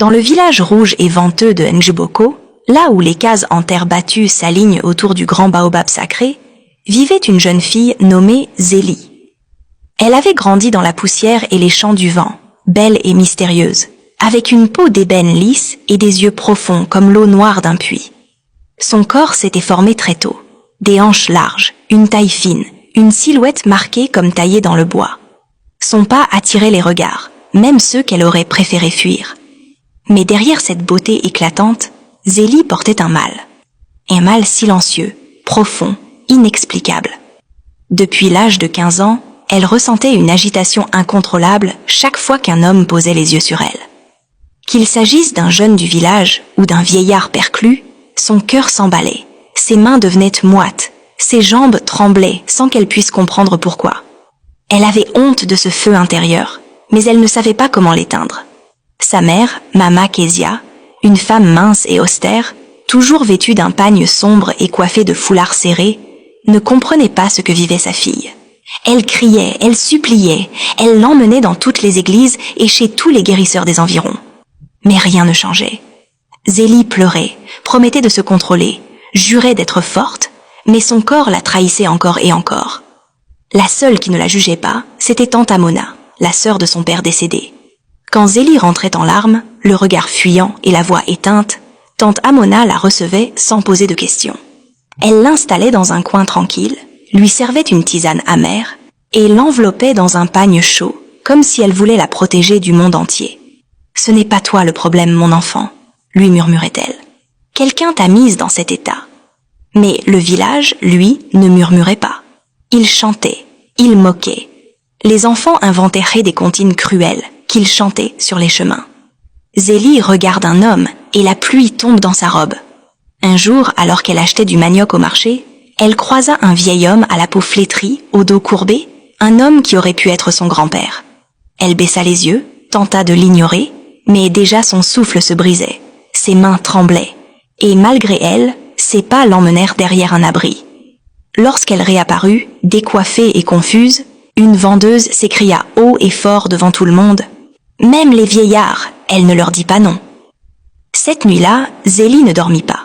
Dans le village rouge et venteux de Njiboko, là où les cases en terre battue s'alignent autour du grand baobab sacré, vivait une jeune fille nommée Zélie. Elle avait grandi dans la poussière et les chants du vent, belle et mystérieuse, avec une peau d'ébène lisse et des yeux profonds comme l'eau noire d'un puits. Son corps s'était formé très tôt, des hanches larges, une taille fine, une silhouette marquée comme taillée dans le bois. Son pas attirait les regards, même ceux qu'elle aurait préféré fuir. Mais derrière cette beauté éclatante, Zélie portait un mal silencieux, profond, inexplicable. Depuis l'âge de 15 ans, elle ressentait une agitation incontrôlable chaque fois qu'un homme posait les yeux sur elle. Qu'il s'agisse d'un jeune du village ou d'un vieillard perclus, son cœur s'emballait, ses mains devenaient moites, ses jambes tremblaient sans qu'elle puisse comprendre pourquoi. Elle avait honte de ce feu intérieur, mais elle ne savait pas comment l'éteindre. Sa mère, Mama Kezia, une femme mince et austère, toujours vêtue d'un pagne sombre et coiffée de foulards serrés, ne comprenait pas ce que vivait sa fille. Elle criait, elle suppliait, elle l'emmenait dans toutes les églises et chez tous les guérisseurs des environs. Mais rien ne changeait. Zélie pleurait, promettait de se contrôler, jurait d'être forte, mais son corps la trahissait encore et encore. La seule qui ne la jugeait pas, c'était tante Amona, la sœur de son père décédé. Quand Zélie rentrait en larmes, le regard fuyant et la voix éteinte, tante Amona la recevait sans poser de questions. Elle l'installait dans un coin tranquille, lui servait une tisane amère et l'enveloppait dans un pagne chaud, comme si elle voulait la protéger du monde entier. « Ce n'est pas toi le problème, mon enfant », lui murmurait-elle. « Quelqu'un t'a mise dans cet état. » Mais le village, lui, ne murmurait pas. Il chantait, il moquait. Les enfants inventeraient des comptines cruelles qu'ils chantaient sur les chemins. Zélie regarde un homme et la pluie tombe dans sa robe. Un jour, alors qu'elle achetait du manioc au marché, elle croisa un vieil homme à la peau flétrie, au dos courbé, un homme qui aurait pu être son grand-père. Elle baissa les yeux, tenta de l'ignorer, mais déjà son souffle se brisait, ses mains tremblaient, et malgré elle, ses pas l'emmenèrent derrière un abri. Lorsqu'elle réapparut, décoiffée et confuse, une vendeuse s'écria haut et fort devant tout le monde. Même les vieillards, elle ne leur dit pas non. Cette nuit-là, Zélie ne dormit pas.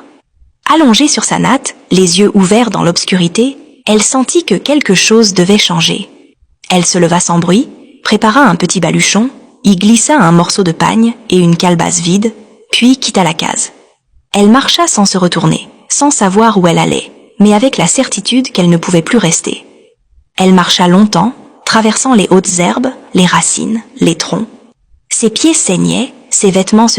Allongée sur sa natte, les yeux ouverts dans l'obscurité, elle sentit que quelque chose devait changer. Elle se leva sans bruit, prépara un petit baluchon, y glissa un morceau de pagne et une calebasse vide, puis quitta la case. Elle marcha sans se retourner, sans savoir où elle allait, mais avec la certitude qu'elle ne pouvait plus rester. Elle marcha longtemps, traversant les hautes herbes, les racines, les troncs. Ses pieds saignaient, ses vêtements se